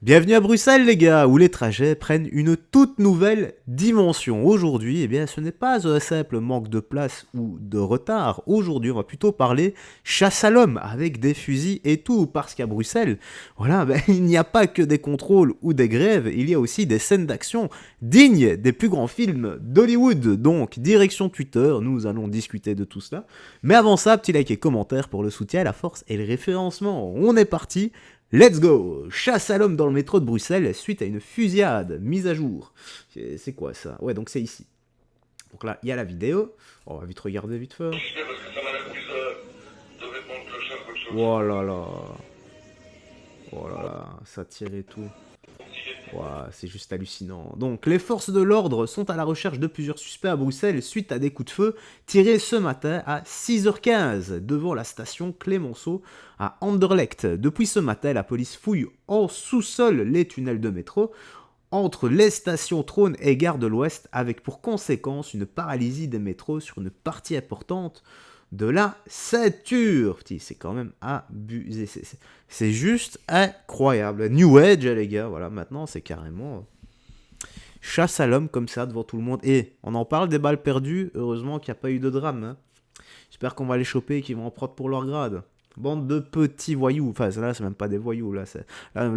Bienvenue à Bruxelles les gars, où les trajets prennent une toute nouvelle dimension. Aujourd'hui, eh bien, ce n'est pas un simple manque de place ou de retard. Aujourd'hui, on va plutôt parler chasse à l'homme avec des fusils et tout, parce qu'à Bruxelles, voilà, il n'y a pas que des contrôles ou des grèves, il y a aussi des scènes d'action dignes des plus grands films d'Hollywood. Donc, direction Twitter, nous allons discuter de tout cela. Mais avant ça, petit like et commentaire pour le soutien, la force et le référencement. On est parti. Let's go! Chasse à l'homme dans le métro de Bruxelles suite à une fusillade mise à jour. C'est quoi ça? Ouais, donc c'est ici. Donc là, il y a la vidéo. On va vite regarder vite fait. Oh là là. Oh là là, ça tire et tout. Ouah, c'est juste hallucinant. Donc, les forces de l'ordre sont à la recherche de plusieurs suspects à Bruxelles suite à des coups de feu tirés ce matin à 6h15 devant la station Clémenceau à Anderlecht. Depuis ce matin, la police fouille en sous-sol les tunnels de métro entre les stations Trône et Gare de l'Ouest avec pour conséquence une paralysie des métros sur une partie importante de la ceinture. C'est quand même abusé. C'est juste incroyable. New Age, les gars. Voilà, maintenant, c'est carrément chasse à l'homme comme ça devant tout le monde. Et on en parle des balles perdues. Heureusement qu'il n'y a pas eu de drame. Hein. J'espère qu'on va les choper et qu'ils vont en prendre pour leur grade. Bande de petits voyous. Enfin, là, c'est même pas des voyous. Là,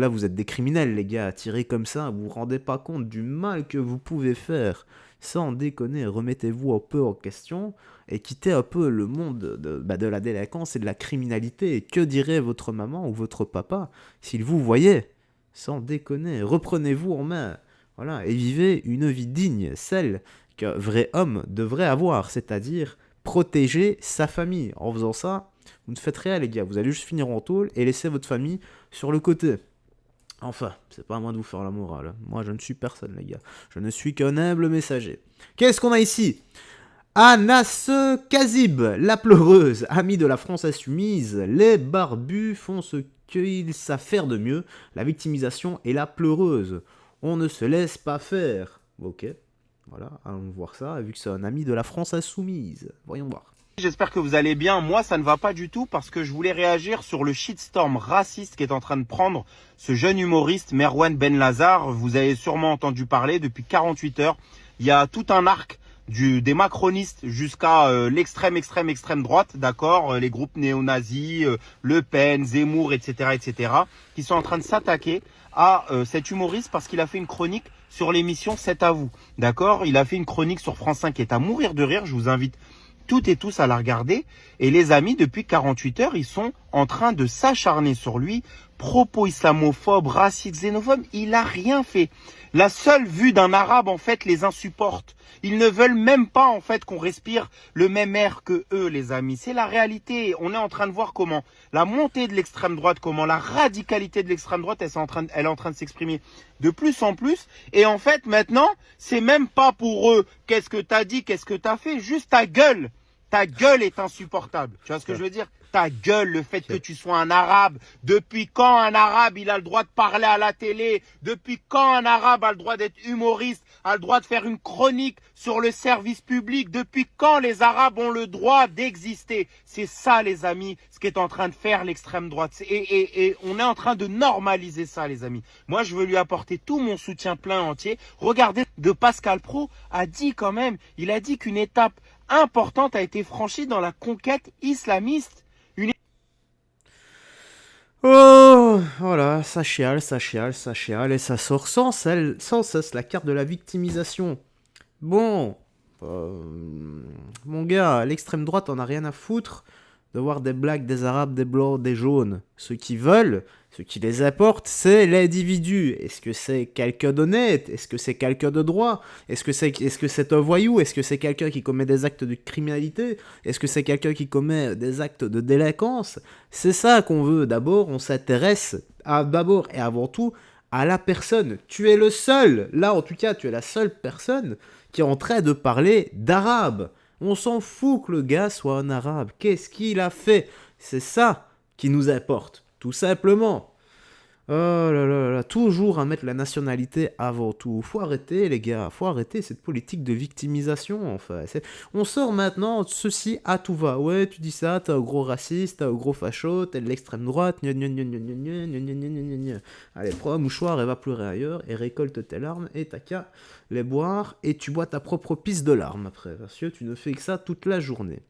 vous êtes des criminels, les gars. Tirez comme ça, vous vous rendez pas compte du mal que vous pouvez faire. Sans déconner, remettez-vous un peu en question et quittez un peu le monde de la délinquance et de la criminalité. Et que dirait votre maman ou votre papa s'ils vous voyaient? Sans déconner, reprenez-vous en main. Voilà, et vivez une vie digne, celle qu'un vrai homme devrait avoir, c'est-à-dire protéger sa famille. En faisant ça, vous ne faites rien, les gars. Vous allez juste finir en tôle et laisser votre famille sur le côté. Enfin, c'est pas à moi de vous faire la morale. Moi, je ne suis personne, les gars. Je ne suis qu'un humble messager. Qu'est-ce qu'on a ici? Anas Kazib, la pleureuse, amie de la France insoumise. Les barbus font ce qu'ils savent faire de mieux. La victimisation et la pleureuse. On ne se laisse pas faire. Ok, voilà, allons voir ça, vu que c'est un ami de la France insoumise. Voyons voir. J'espère que vous allez bien. Moi, ça ne va pas du tout parce que je voulais réagir sur le shitstorm raciste qui est en train de prendre ce jeune humoriste Merwan Benlazar. Vous avez sûrement entendu parler depuis 48 heures. Il y a tout un arc des macronistes jusqu'à l'extrême droite, d'accord, les groupes néo-nazis, Le Pen, Zemmour, etc., qui sont en train de s'attaquer à cet humoriste parce qu'il a fait une chronique sur l'émission C'est à vous, d'accord. Il a fait une chronique sur France 5 qui est à mourir de rire. Je vous invite toutes et tous à la regarder. Et les amis, depuis 48 heures, ils sont en train de s'acharner sur lui. Propos islamophobes, racistes, xénophobes, il n'a rien fait. La seule vue d'un arabe, en fait, les insupporte. Ils ne veulent même pas, en fait, qu'on respire le même air que eux, les amis. C'est la réalité. On est en train de voir comment la montée de l'extrême droite, comment la radicalité de l'extrême droite, elle est en train de s'exprimer de plus en plus. Et en fait, maintenant, c'est même pas pour eux. Qu'est-ce que t'as dit, qu'est-ce que t'as fait? Juste ta gueule. Ta gueule est insupportable. Tu vois ce que je veux dire? Ta gueule, le fait que tu sois un arabe. Depuis quand un arabe, il a le droit de parler à la télé? Depuis quand un arabe a le droit d'être humoriste? A le droit de faire une chronique sur le service public? Depuis quand les arabes ont le droit d'exister? C'est ça, les amis, ce qu'est en train de faire l'extrême droite. Et on est en train de normaliser ça, les amis. Moi, je veux lui apporter tout mon soutien plein entier. Regardez, de Pascal Praud a dit quand même, il a dit qu'une étape importante a été franchie dans la conquête islamiste. Oh, voilà, ça chiale, et ça sort sans cesse la carte de la victimisation. Bon, mon gars, l'extrême droite en a rien à foutre de voir des blacks, des arabes, des blancs, des jaunes. Ceux qui veulent, ce qui les importe, c'est l'individu. Est-ce que c'est quelqu'un d'honnête? Est-ce que c'est quelqu'un de droit? Est-ce que c'est un voyou? Est-ce que c'est quelqu'un qui commet des actes de criminalité? Est-ce que c'est quelqu'un qui commet des actes de délinquance? C'est ça qu'on veut. D'abord, on s'intéresse d'abord et avant tout à la personne. Tu es le seul, là en tout cas, tu es la seule personne qui est en train de parler d'arabe. On s'en fout que le gars soit un arabe. Qu'est-ce qu'il a fait? C'est ça qui nous importe, tout simplement. Oh là là là, toujours à mettre la nationalité avant tout. Faut arrêter, les gars, faut arrêter cette politique de victimisation, enfin. On sort maintenant ceci à tout va. Ouais, tu dis ça, t'es un gros raciste, t'es un gros facho, t'es de l'extrême droite, gna gna gna gna gna gna gna gna gna gna gna. Allez, prends un mouchoir et va pleurer ailleurs, et récolte tes larmes, et t'as qu'à les boire, et tu bois ta propre pisse de larmes après, parce que tu ne fais que ça toute la journée.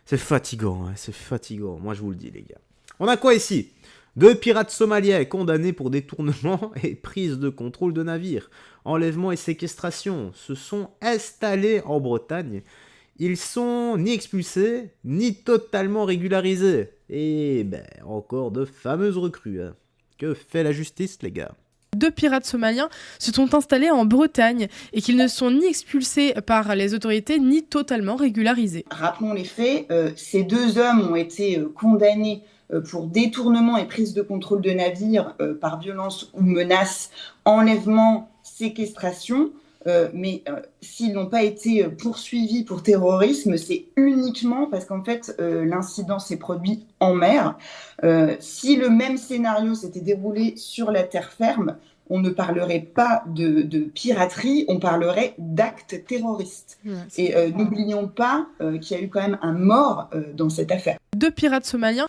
C'est fatigant, hein, c'est fatigant, moi je vous le dis, les gars. On a quoi ici ? 2 pirates somaliens condamnés pour détournement et prise de contrôle de navires, enlèvement et séquestration se sont installés en Bretagne. Ils sont ni expulsés, ni totalement régularisés. Et ben, encore de fameuses recrues. Hein. Que fait la justice, les gars ? 2 pirates somaliens se sont installés en Bretagne et qu'ils ne sont ni expulsés par les autorités ni totalement régularisés. Rappelons les faits, ces 2 hommes ont été condamnés pour détournement et prise de contrôle de navire par violence ou menace, enlèvement, séquestration. Mais s'ils n'ont pas été poursuivis pour terrorisme, c'est uniquement parce qu'en fait, l'incident s'est produit en mer. Si le même scénario s'était déroulé sur la terre ferme, on ne parlerait pas de piraterie, on parlerait d'actes terroristes. Et n'oublions pas qu'il y a eu quand même un mort dans cette affaire. 2 pirates somaliens.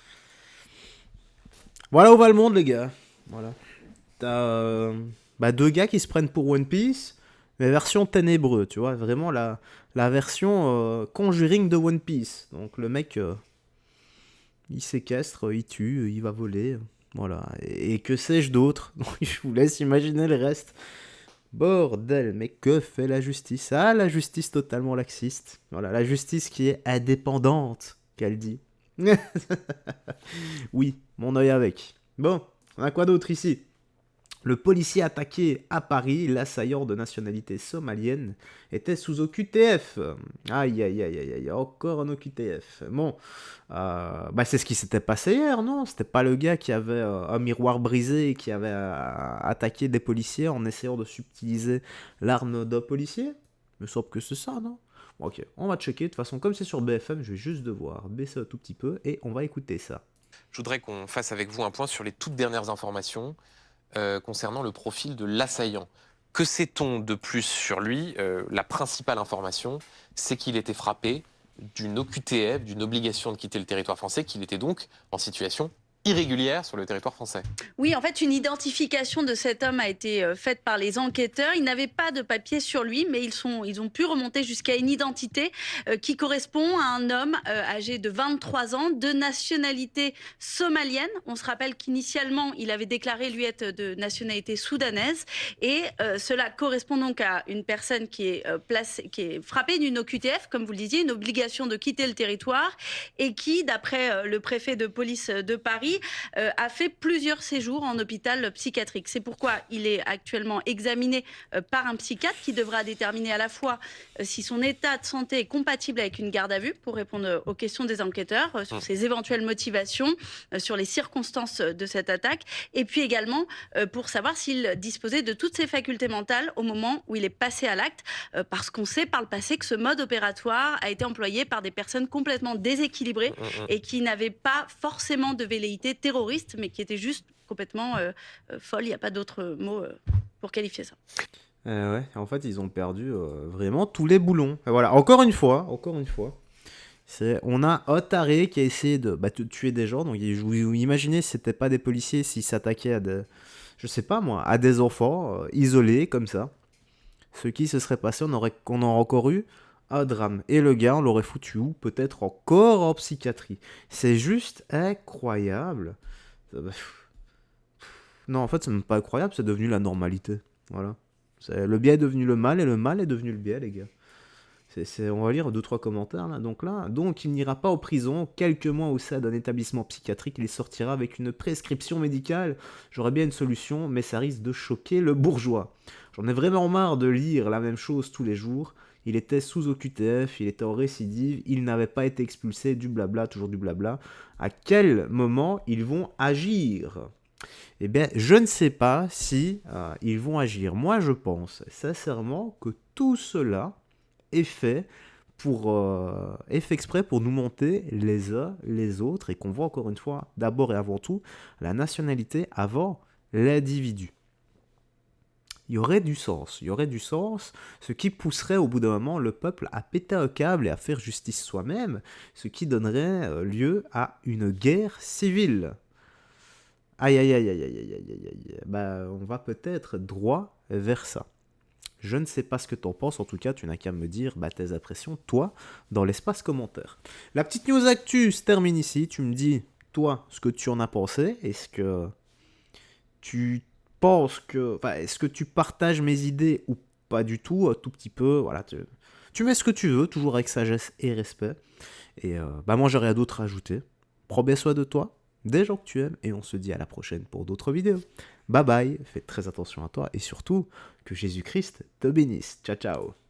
Voilà où va le monde, les gars. Voilà. T'as 2 gars qui se prennent pour One Piece, mais version ténébreux, tu vois. Vraiment la version Conjuring de One Piece. Donc le mec, il séquestre, il tue, il va voler. Voilà. Et que sais-je d'autre ? Donc je vous laisse imaginer le reste. Bordel, mais que fait la justice ? Ah, la justice totalement laxiste. Voilà, la justice qui est indépendante, qu'elle dit. Oui, mon œil avec. Bon, on a quoi d'autre ici ? Le policier attaqué à Paris, l'assaillant de nationalité somalienne, était sous OQTF. Aïe, aïe, aïe, aïe, aïe, encore un OQTF. Bon, c'est ce qui s'était passé hier, non ? C'était pas le gars qui avait un miroir brisé et qui avait attaqué des policiers en essayant de subtiliser l'arme d'un policier ? Il me semble que c'est ça, non ? Bon, ok, on va checker. De toute façon, comme c'est sur BFM, je vais juste devoir baisser un tout petit peu et on va écouter ça. Je voudrais qu'on fasse avec vous un point sur les toutes dernières informations concernant le profil de l'assaillant. Que sait-on de plus sur lui ? La principale information, c'est qu'il était frappé d'une OQTF, d'une obligation de quitter le territoire français, qu'il était donc en situation irrégulière sur le territoire français. Oui, en fait, une identification de cet homme a été faite par les enquêteurs. Il n'avait pas de papier sur lui, mais ils ont pu remonter jusqu'à une identité qui correspond à un homme âgé de 23 ans, de nationalité somalienne. On se rappelle qu'initialement, il avait déclaré lui être de nationalité soudanaise. Et cela correspond donc à une personne qui est frappée d'une OQTF, comme vous le disiez, une obligation de quitter le territoire, et qui, d'après le préfet de police de Paris, a fait plusieurs séjours en hôpital psychiatrique. C'est pourquoi il est actuellement examiné par un psychiatre qui devra déterminer à la fois si son état de santé est compatible avec une garde à vue pour répondre aux questions des enquêteurs sur ses éventuelles motivations, sur les circonstances de cette attaque, et puis également pour savoir s'il disposait de toutes ses facultés mentales au moment où il est passé à l'acte, parce qu'on sait par le passé que ce mode opératoire a été employé par des personnes complètement déséquilibrées et qui n'avaient pas forcément de velléité terroriste, mais qui était juste complètement folle. Il n'y a pas d'autre mot pour qualifier ça. Ouais, en fait, ils ont perdu vraiment tous les boulons. Et voilà, encore une fois, on a un taré qui a essayé de tuer des gens. Donc, vous imaginez si c'était pas des policiers, s'ils s'attaquaient à des, je sais pas moi, à des enfants isolés comme ça. Ce qui se serait passé, on aurait encore eu un drame. Et le gars, on l'aurait foutu où ? Peut-être encore en psychiatrie. C'est juste incroyable. Non, en fait, c'est même pas incroyable, c'est devenu la normalité. Voilà. Le biais est devenu le mal et le mal est devenu le biais, les gars. On va lire 2-3 commentaires là. Donc, il n'ira pas en prison. Quelques mois au sein d'un établissement psychiatrique, il sortira avec une prescription médicale. J'aurais bien une solution, mais ça risque de choquer le bourgeois. J'en ai vraiment marre de lire la même chose tous les jours. Il était sous OQTF, il était en récidive, il n'avait pas été expulsé, du blabla, toujours du blabla. À quel moment ils vont agir ? Eh bien, je ne sais pas si ils vont agir. Moi, je pense sincèrement que tout cela est fait exprès pour nous monter les uns les autres et qu'on voit encore une fois, d'abord et avant tout, la nationalité avant l'individu. Il y aurait du sens, ce qui pousserait au bout d'un moment le peuple à péter un câble et à faire justice soi-même, ce qui donnerait lieu à une guerre civile. Aïe aïe aïe aïe aïe aïe aïe aïe aïe. Bah, on va peut-être droit vers ça. Je ne sais pas ce que t'en penses, en tout cas, tu n'as qu'à me dire tes impressions, toi, dans l'espace commentaire. La petite news actu se termine ici, tu me dis, toi, ce que tu en as pensé, est-ce que tu penses que... Enfin, est-ce que tu partages mes idées ou pas du tout, un tout petit peu, voilà, tu mets ce que tu veux, toujours avec sagesse et respect, et moi j'aurais rien d'autre à ajouter. Prends bien soin de toi, des gens que tu aimes, et on se dit à la prochaine pour d'autres vidéos. Bye bye, fais très attention à toi, et surtout, que Jésus-Christ te bénisse. Ciao ciao.